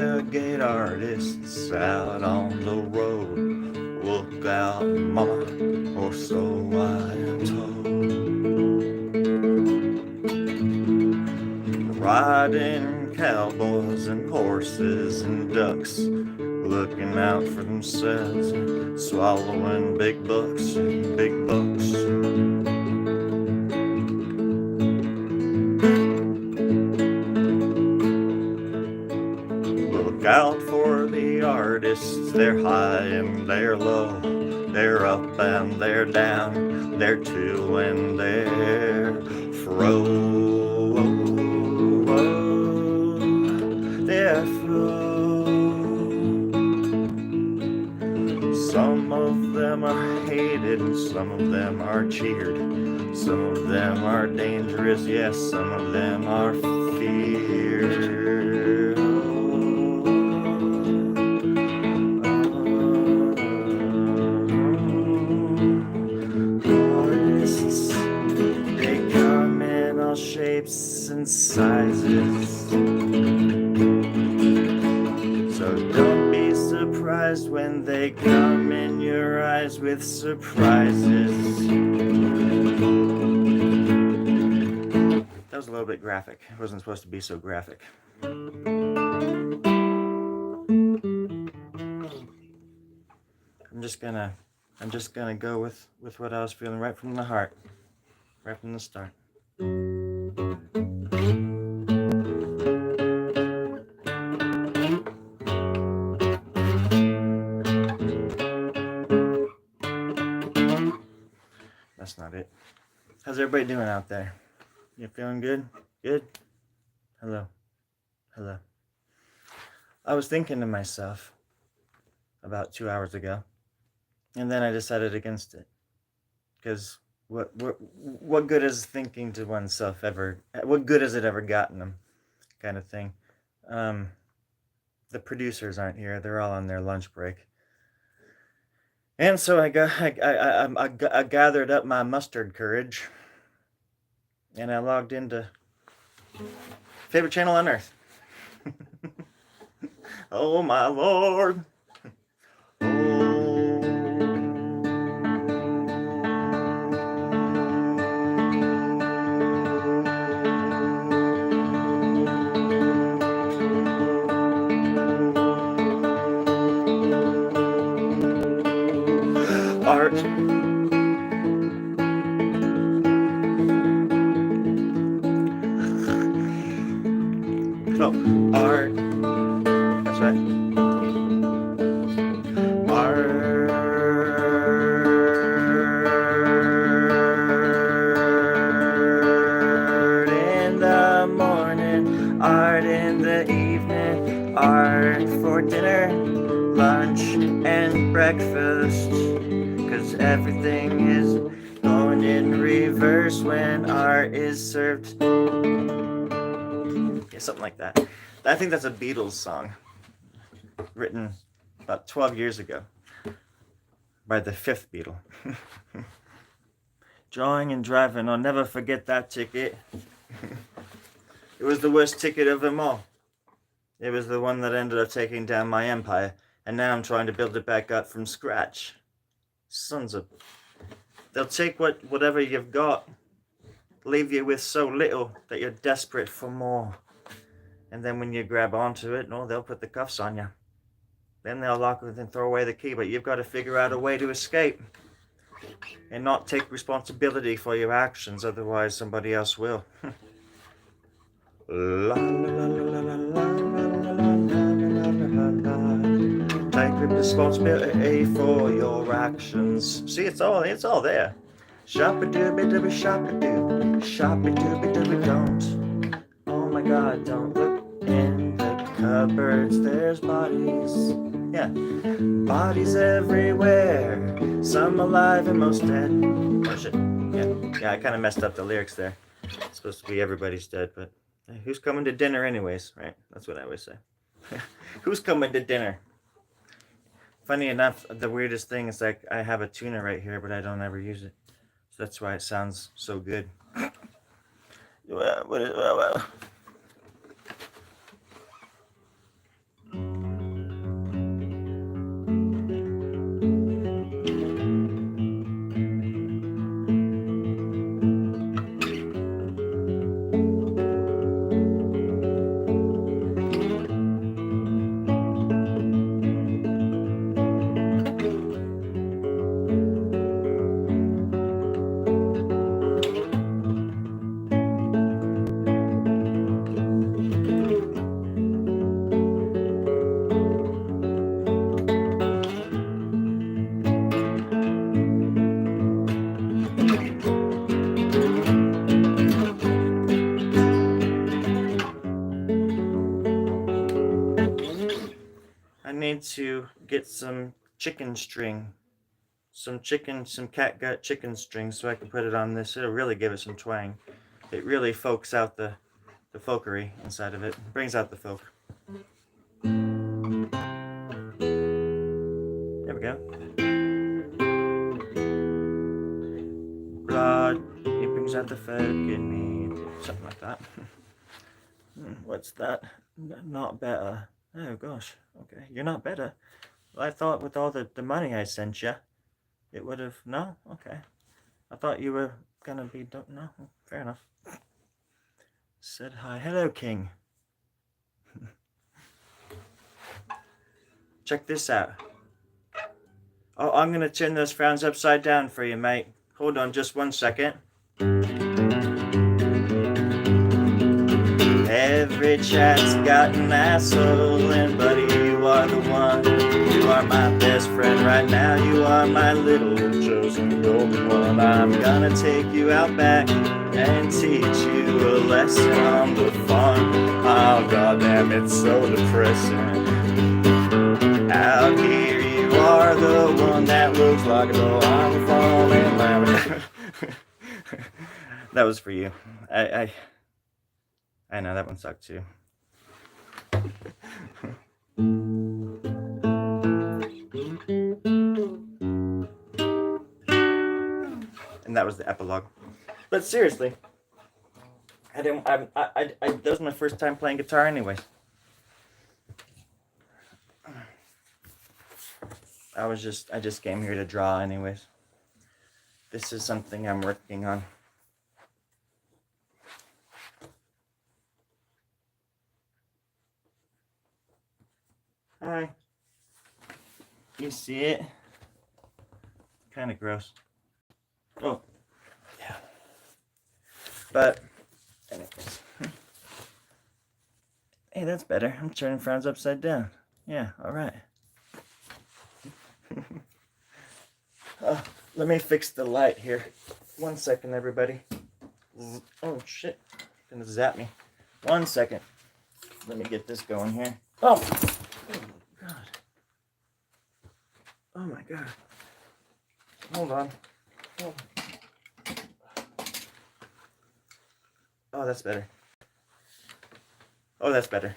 renegade artists out on the road. Look out, mama, or so I am told. Riding cowboys and horses and ducks, looking out for themselves, swallowing big bucks and big bucks. Look out for the artists, they're high and they're low, they're up and they're down, they're to and they're fro. They're fro. Some of them are hated and some of them are cheered. Some of them are dangerous, yes, some of them are feared. Artists, they come in all shapes and sizes. So don't be surprised when they come in your eyes with surprises. That was a little bit graphic. It wasn't supposed to be so graphic. I'm just gonna go with what I was feeling right from the heart, right from the start. That's not it. How's everybody doing out there? You feeling good? Good? Hello. Hello. I was thinking to myself about 2 hours ago, and then I decided against it. Because what good is thinking to oneself ever? What good has it ever gotten them? Kind of thing. The producers aren't here. They're all on their lunch break. And so I gathered up my mustard courage, and I logged into favorite channel on earth. Oh my Lord. Art. So, art. That's right. Art in the morning, art in the evening, art for dinner, lunch, and breakfast. 'Cause everything is going in reverse when art is served. Yeah, something like that. I think that's a Beatles song written about 12 years ago by the fifth Beatle. Drawing and driving, I'll never forget that ticket. It was the worst ticket of them all. It was the one that ended up taking down my empire, and now I'm trying to build it back up from scratch. Sons of... They'll take whatever you've got, leave you with so little that you're desperate for more. And then when you grab onto it, no, they'll put the cuffs on you. Then they'll lock it and throw away the key, but you've got to figure out a way to escape and not take responsibility for your actions, otherwise somebody else will. Take responsibility for your actions. See, it's all there. Shop-a-dooby-dooby, shop-a-doo, shop-a-dooby-dooby, don't. Oh my God, don't look in the cupboards, there's bodies. Yeah, bodies everywhere, some alive and most dead. Oh shit, yeah, I kind of messed up the lyrics there. It's supposed to be everybody's dead, but who's coming to dinner anyways, right? That's what I always say. Who's coming to dinner? Funny enough, the weirdest thing is like I have a tuner right here, but I don't ever use it. So that's why it sounds so good. I need to get some chicken string. Some catgut chicken string so I can put it on this. It'll really give it some twang. It really folks out the folkery inside of it. Brings out the folk. There we go. Blood, it brings out the folk in me. Something like that. What's that? Not better. Oh gosh. Okay, you're not better. I thought with all the money I sent you, it would have. No? Okay. I thought you were gonna be. No? Fair enough. Said hi. Hello, King. Check this out. Oh, I'm gonna turn those frowns upside down for you, mate. Hold on just 1 second. Every chat's got an asshole, and buddy, you are the one. You are my best friend right now. You are my little chosen golden one. I'm gonna take you out back and teach you a lesson on the farm. Oh, goddamn, it's so depressing. Out here, you are the one that looks like a doll. I'm falling loud. That was for you. I know that one sucked too. And that was the epilogue. But seriously, that was my first time playing guitar anyways. I just came here to draw anyways. This is something I'm working on. Hi. You see it? Kind of gross. Oh, yeah. But, anyways. Hey, that's better. I'm turning frowns upside down. Yeah, alright. Let me fix the light here. 1 second, everybody. Oh, shit. It's gonna zap me. 1 second. Let me get this going here. Oh! Oh, God. Oh, my God. Hold on. Oh, that's better. Oh, that's better.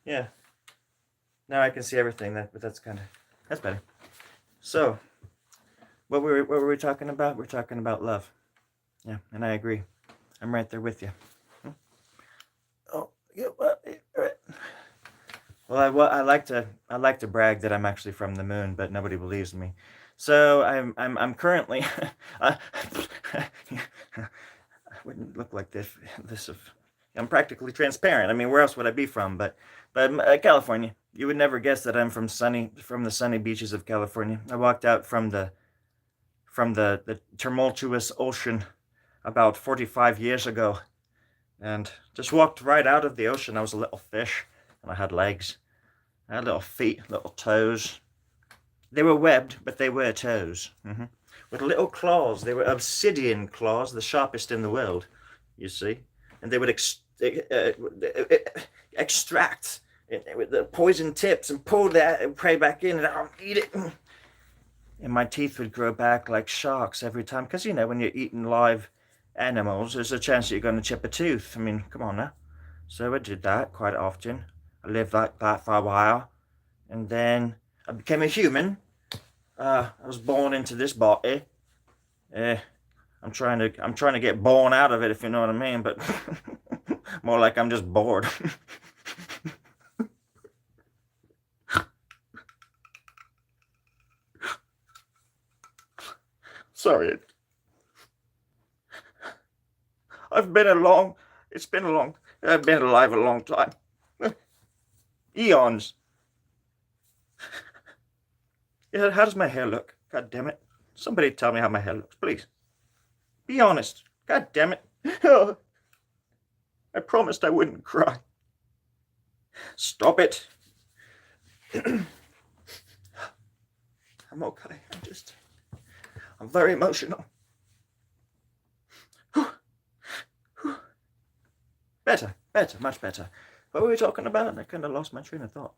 Yeah. Now I can see everything. But that's better. So, what were we talking about? We're talking about love. Yeah, and I agree. I'm right there with you. Oh, yeah. Well, I like to brag that I'm actually from the moon, but nobody believes me. So I'm currently. I wouldn't look like this if I'm practically transparent. I mean, where else would I be from? But California. You would never guess that I'm from the sunny beaches of California. I walked out from the tumultuous ocean about 45 years ago, and just walked right out of the ocean. I was a little fish, and I had legs. I had little feet, little toes. They were webbed, but they were toes. With little claws. They were obsidian claws, the sharpest in the world, you see. And they would extract with the poison tips and pull that prey back in, and I'll eat it. And my teeth would grow back like sharks every time. Because, when you're eating live animals, there's a chance that you're going to chip a tooth. I mean, come on now. So I did that quite often. I lived like that for a while. And then I became a human. I was born into this body. I'm trying to get born out of it, if you know what I mean, but more like I'm just bored. Sorry. I've been alive a long time. Eons. Yeah, how does my hair look? God damn it. Somebody tell me how my hair looks, please. Be honest. God damn it. I promised I wouldn't cry. Stop it. I'm okay. I'm very emotional. Better, much better. What were we talking about? I kind of lost my train of thought.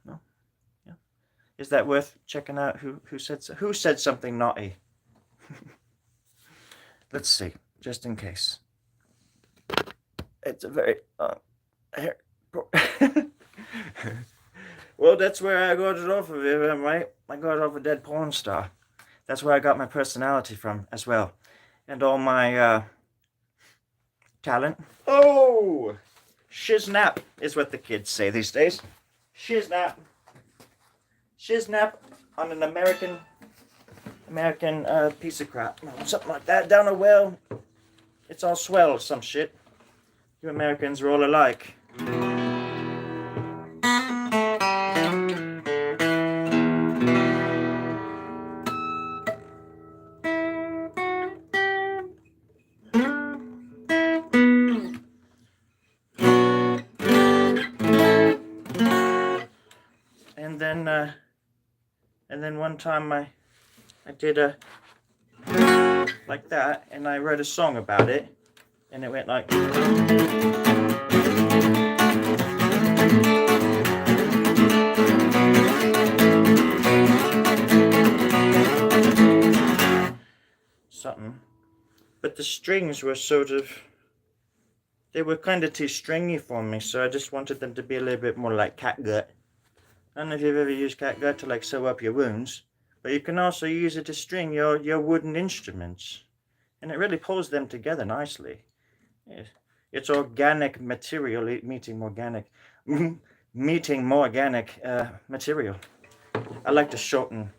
No? Yeah. Is that worth checking out? Who said something naughty? Let's see, just in case. It's a very well, that's where I got it off of, right? I got it off a dead porn star. That's where I got my personality from as well, and all my talent. Oh, shiznap is what the kids say these days. Shiznap. Shiznap on an American piece of crap. Something like that down a well. It's all swell or some shit. You Americans are all alike. And then one time I did a like that, and I wrote a song about it, and it went like. Something. But the strings were they were kind of too stringy for me, so I just wanted them to be a little bit more like catgut. I don't know if you've ever used catgut to like sew up your wounds, but you can also use it to string your wooden instruments, and it really pulls them together nicely. It's organic material meeting organic material. I like to shorten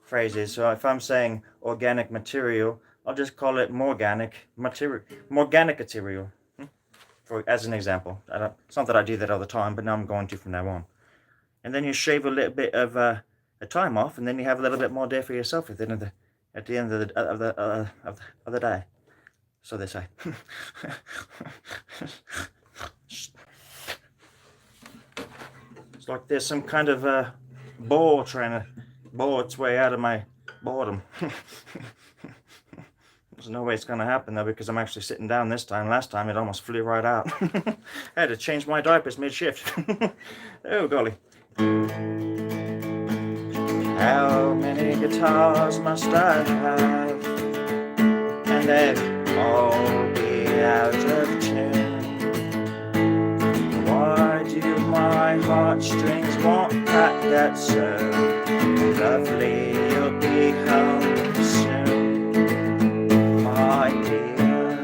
phrases, so if I'm saying organic material, I'll just call it morganic material. Morganic material, as an example. It's not that I do that all the time, but now I'm going to from now on. And then you shave a little bit of a time off, and then you have a little bit more day for yourself at the end of the day. So they say. It's like there's some kind of bore trying to bore its way out of my boredom. There's no way it's going to happen though, because I'm actually sitting down this time. Last time it almost flew right out. I had to change my diapers mid-shift. Oh golly. How many guitars must I have? And they'll all be out of tune. Why do my heartstrings want that so lovely? You'll be home soon, my dear,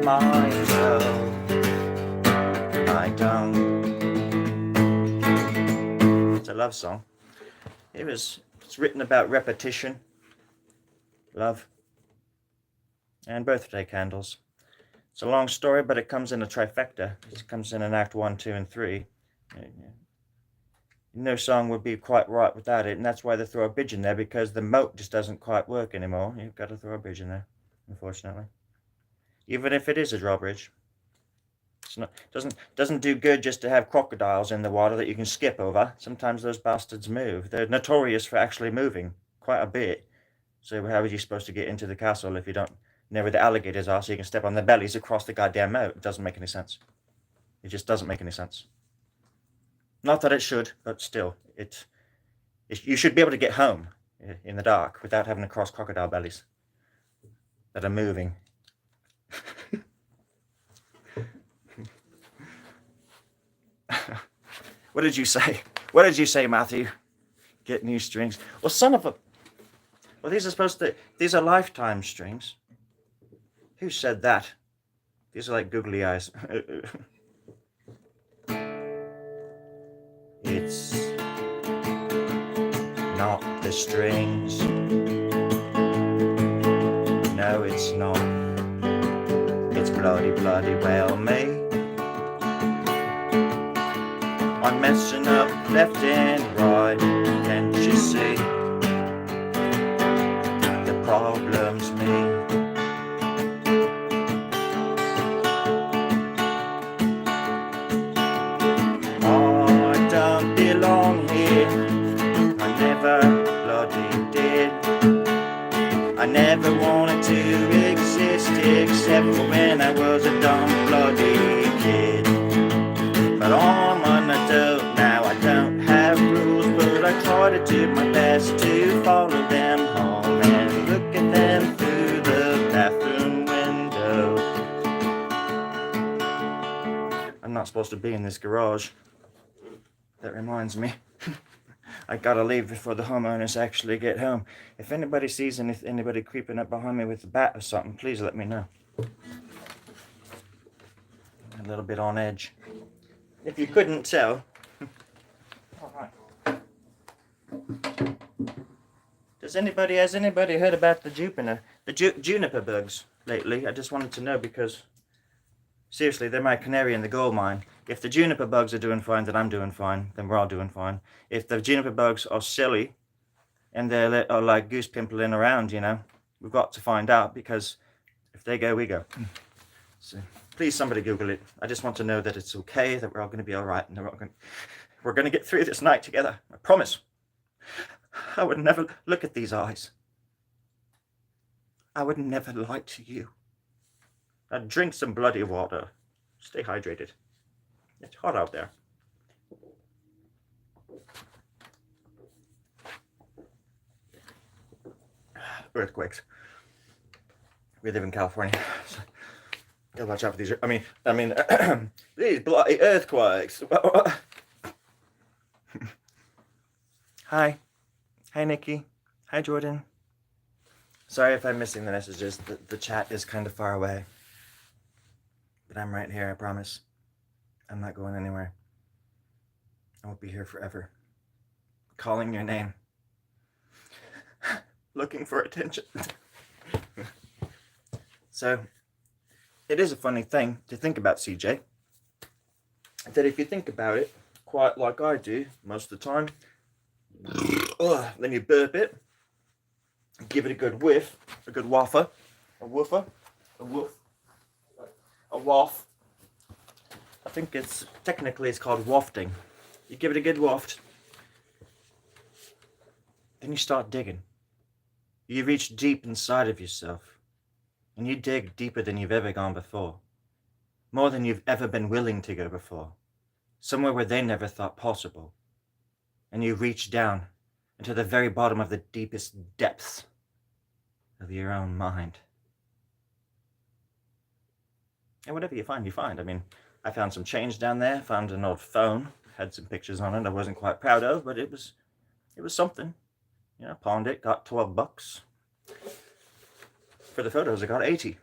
my love. I don't. It's a love song. It's written about repetition, love, and birthday candles. It's a long story, but it comes in a trifecta. It comes in Act 1, 2, and 3. No song would be quite right without it, and that's why they throw a bridge in there, because the moat just doesn't quite work anymore. You've got to throw a bridge in there, unfortunately. Even if it is a drawbridge. Doesn't do good just to have crocodiles in the water that you can skip over. Sometimes those bastards move. They're notorious for actually moving quite a bit. So how are you supposed to get into the castle if you don't know where the alligators are, so you can step on their bellies across the goddamn moat? It doesn't make any sense. It just doesn't make any sense. Not that it should, but still, you should be able to get home in the dark without having to cross crocodile bellies that are moving. What did you say? What did you say, Matthew? Get new strings. Well, son of a... Well, these are lifetime strings. Who said that? These are like googly eyes. It's not the strings. No, it's not. It's bloody well me. I'm messing up left and right, can't you see? The problem's me. I don't belong here, I never bloody did. I never wanted to exist except for when I was a dumb bloody kid. But I'm an adult now, I don't do my best to follow them home and look at them through the bathroom window. I'm not supposed to be in this garage. That reminds me. I gotta leave before the homeowners actually get home. If anybody sees anybody creeping up behind me with a bat or something, please let me know. A little bit on edge. If you couldn't tell. Alright. Has anybody heard about the juniper bugs lately? I just wanted to know because seriously, they're my canary in the coal mine. If the juniper bugs are doing fine, then I'm doing fine. Then we're all doing fine. If the juniper bugs are silly and they're like goose pimpling around, you know, we've got to find out, because if they go, we go. So please, somebody Google it. I just want to know that it's okay, that we're all going to be all right, and we're going to get through this night together. I promise. I would never look at these eyes. I would never lie to you. I'd drink some bloody water. Stay hydrated. It's hot out there. Earthquakes. We live in California, so gotta watch out for these. I mean, these bloody earthquakes. Hi, Nikki. Hi, Jordan. Sorry if I'm missing the messages. The chat is kind of far away, but I'm right here. I promise. I'm not going anywhere. I won't be here forever. Calling your name. Looking for attention. So, it is a funny thing to think about, CJ. That if you think about it, quite like I do most of the time, then you burp it, give it a good whiff, a good waffer, a woofer, a woof, a waff. I think it's called wafting. You give it a good waft, then you start digging. You reach deep inside of yourself, and you dig deeper than you've ever gone before, more than you've ever been willing to go before, somewhere where they never thought possible, and you reach down into the very bottom of the deepest depths of your own mind. And whatever you find, you find. I mean, I found some change down there, found an old phone, had some pictures on it I wasn't quite proud of, but it was something. You know, pawned it, got $12. For the photos, I got 80.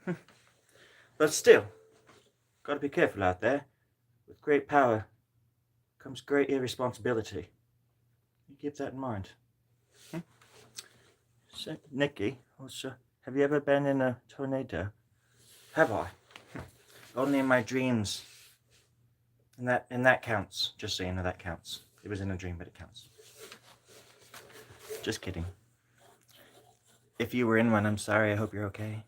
But still, got to be careful out there. With great power comes great irresponsibility. You keep that in mind. So, Nikki, also, have you ever been in a tornado? Have I? Only in my dreams. And that counts. Just so you know, that counts. It was in a dream, but it counts. Just kidding. If you were in one, I'm sorry. I hope you're okay.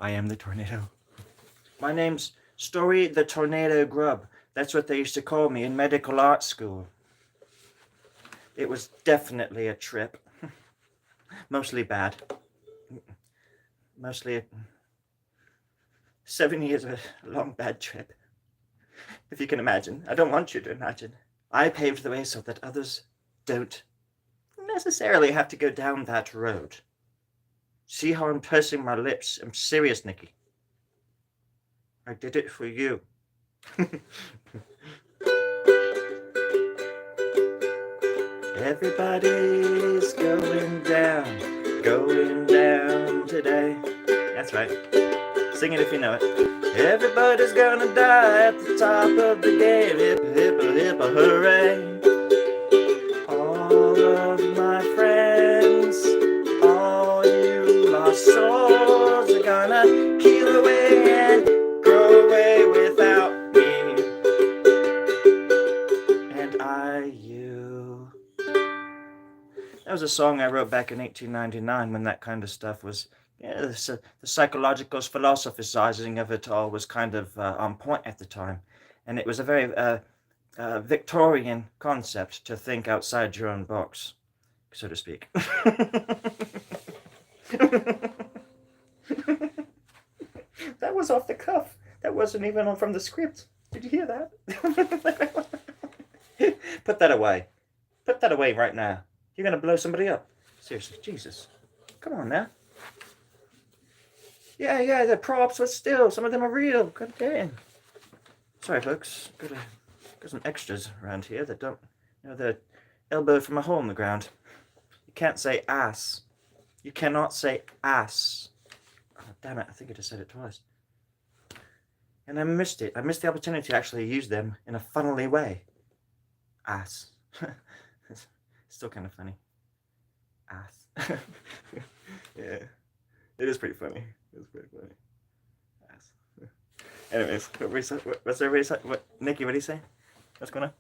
I am the tornado. My name's Storie the Tornado Grubb. That's what they used to call me in medical art school. It was definitely a trip. Mostly bad. Mostly 7 years of a long bad trip. If you can imagine. I don't want you to imagine. I paved the way so that others don't necessarily have to go down that road. See how I'm pursing my lips? I'm serious, Nikki. I did it for you. Everybody's going down today. That's right. Sing it if you know it. Everybody's gonna die at the top of the game. Hippa, hippa, hippa, hooray. All of my friends, all you lost souls are gonna peel away and grow away without me. And you. That was a song I wrote back in 1899 when that kind of stuff was, the psychological philosophizing of it all was kind of on point at the time. And it was a very Victorian concept to think outside your own box, so to speak. That was off the cuff. That wasn't even from the script. Did you hear that? Put that away. Put that away right now. You're going to blow somebody up. Seriously, Jesus. Come on now. Yeah, they're props, but still, some of them are real. God damn. Sorry, folks. Got some extras around here that don't, they're elbowed from a hole in the ground. You can't say ass. You cannot say ass. Oh, damn it, I think I just said it twice. And I missed it. I missed the opportunity to actually use them in a funnily way. Ass. It's still kind of funny. Ass. Yeah. It is pretty funny. It's pretty funny. Ass. Anyways, what's everybody say? Nikki, what do you say? What's going on?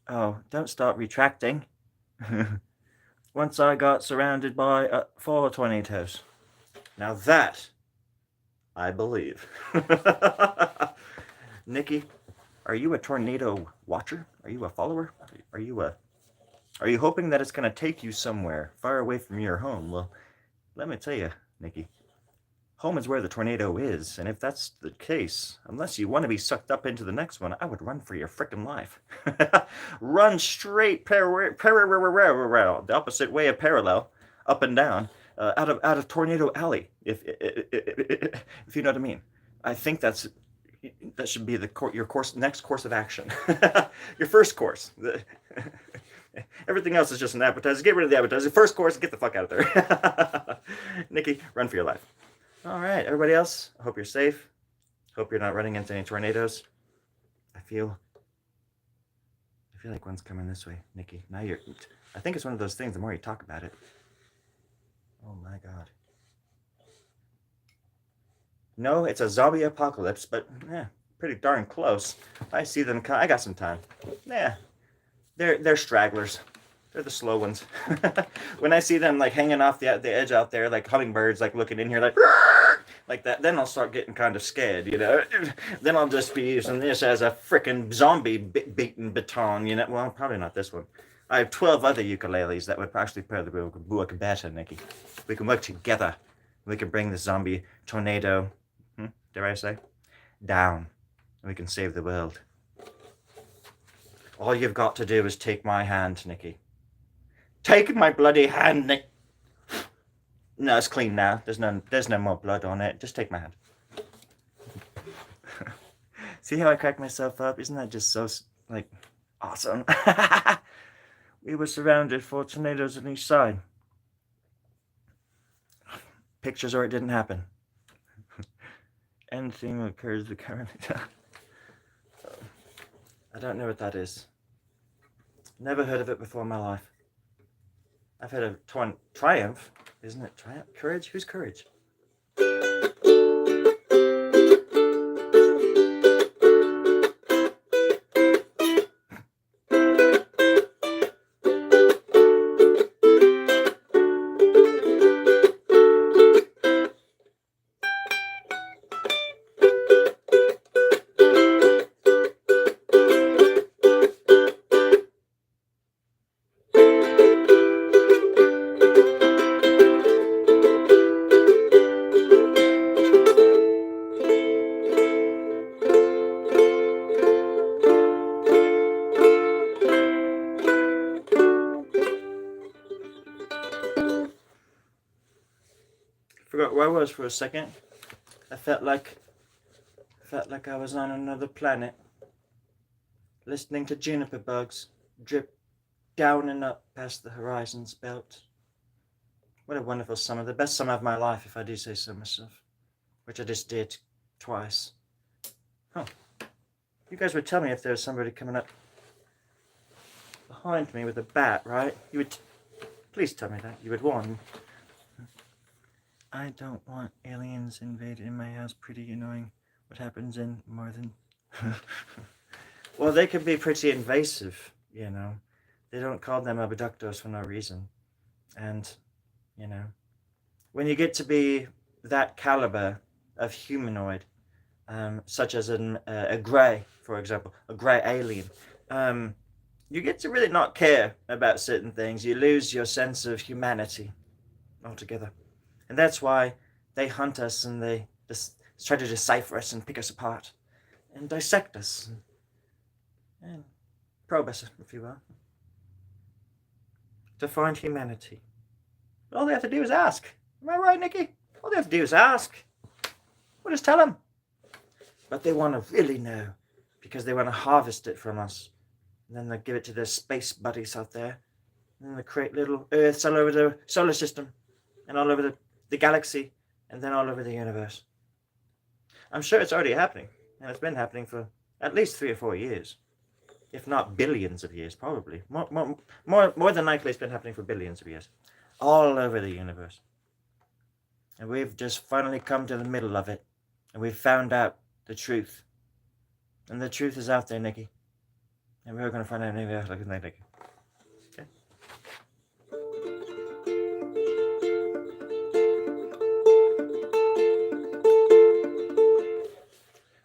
Oh, don't start retracting. Once I got surrounded by 4 tornadoes. Now that I believe. Nikki, are you a tornado watcher? Are you a follower? Are you hoping that it's going to take you somewhere far away from your home? Well, let me tell you, Nikki, home is where the tornado is, and if that's the case, unless you want to be sucked up into the next one, I would run for your frickin' life. Run straight the opposite way of parallel, up and down, out of Tornado Alley, if you know what I mean. I think that should be your next course of action. Your first course. Everything else is just an appetizer. Get rid of the appetizer. First course, get the fuck out of there. Nikki, run for your life. All right, everybody else, I hope you're safe. Hope you're not running into any tornadoes. I feel like one's coming this way, Nikki. Now I think it's one of those things, the more you talk about it. Oh my God. No, it's a zombie apocalypse, but pretty darn close. I see them. I got some time. Yeah, they're stragglers. They're the slow ones. When I see them like hanging off the edge out there, like hummingbirds, like looking in here, like that, then I'll start getting kind of scared, Then I'll just be using this as a frickin' zombie beaten baton, Well, probably not this one. I have 12 other ukuleles that would actually probably work better, Nikki. We can work together. We can bring the zombie tornado, dare I say, down. And we can save the world. All you've got to do is take my hand, Nikki. Take my bloody hand, Nick. No, it's clean now. There's no more blood on it. Just take my hand. See how I cracked myself up? Isn't that just so, awesome? We were surrounded 4 tornadoes on each side. Pictures or it didn't happen. Anything occurs the current. I don't know what that is. Never heard of it before in my life. I've heard of triumph. Isn't it triumph? Courage? Who's courage? Forgot where I was for a second. I felt like I was on another planet, listening to juniper bugs drip down and up past the horizon's belt. What a wonderful summer, the best summer of my life, if I do say so myself, which I just did twice. Oh, you guys would tell me if there was somebody coming up behind me with a bat, right? You would, please tell me that. You would warn me. I don't want aliens invading my house. Pretty annoying. What happens in more than... Well, they can be pretty invasive, They don't call them abductors for no reason. And, when you get to be that caliber of humanoid, such as a grey, for example, a grey alien, you get to really not care about certain things. You lose your sense of humanity altogether. And that's why they hunt us and they just try to decipher us and pick us apart and dissect us and probe us, if you will. to find humanity. All they have to do is ask. Am I right, Nikki? All they have to do is ask. We'll just tell them. But they want to really know because they want to harvest it from us. And then they'll give it to their space buddies out there. And then they'll create little Earths all over the solar system and all over the galaxy and then all over the universe. I'm sure it's already happening. And it's been happening for at least 3 or 4 years. If not billions of years, probably. More than likely it's been happening for billions of years. All over the universe. And we've just finally come to the middle of it. And we've found out the truth. And the truth is out there, Nikki. And we're going to find out maybe like a Nikki. Okay?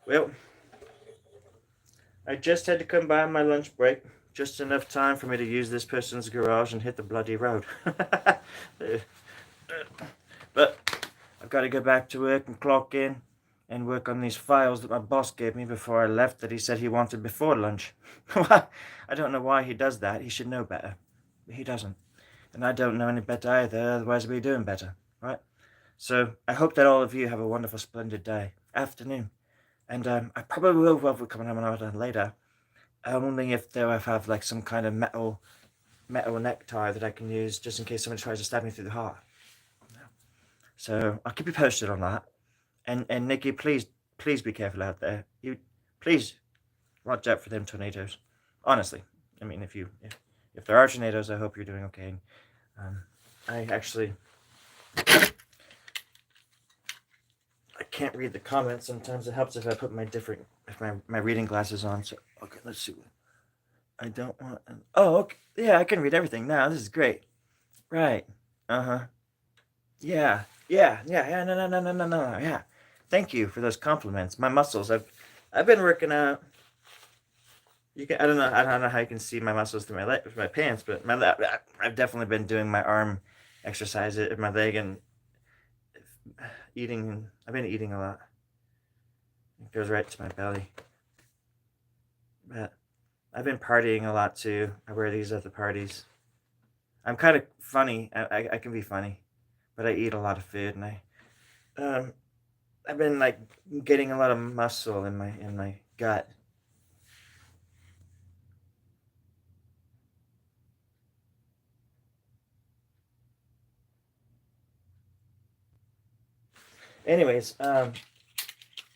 Well, I just had to come by on my lunch break. Just enough time for me to use this person's garage and hit the bloody road. But I've got to go back to work and clock in and work on these files that my boss gave me before I left that he said he wanted before lunch. I don't know why he does that. He should know better. But he doesn't. And I don't know any better either, otherwise I'd be doing better, right? So I hope that all of you have a wonderful, splendid day, afternoon. And I probably will be coming home an hour later. Only if I have like some kind of metal necktie that I can use just in case someone tries to stab me through the heart. So I'll keep you posted on that. And Nikki, please be careful out there. You please watch out for them tornadoes. Honestly, I mean, if there are tornadoes, I hope you're doing okay. I can't read the comments. Sometimes it helps if I put my reading glasses on. So okay, let's see. I don't want. Oh, okay. Yeah, I can read everything now. This is great. Right. Yeah. No. Yeah. Thank you for those compliments. My muscles. I've been working out. I don't know how you can see my muscles through my pants, but I've definitely been doing my arm exercises, my leg, and eating. I've been eating a lot. It goes right to my belly. But I've been partying a lot too. I wear these at the parties. I'm kind of funny. I can be funny, but I eat a lot of food, and I've been like getting a lot of muscle in my gut. Anyways,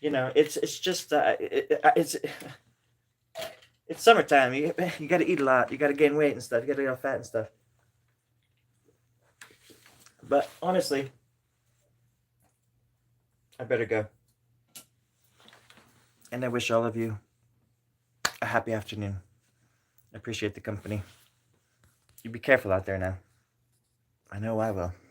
it's just it's summertime. You got to eat a lot. You got to gain weight and stuff. You got to get all fat and stuff. But honestly, I better go. And I wish all of you a happy afternoon. I appreciate the company. You be careful out there now. I know I will.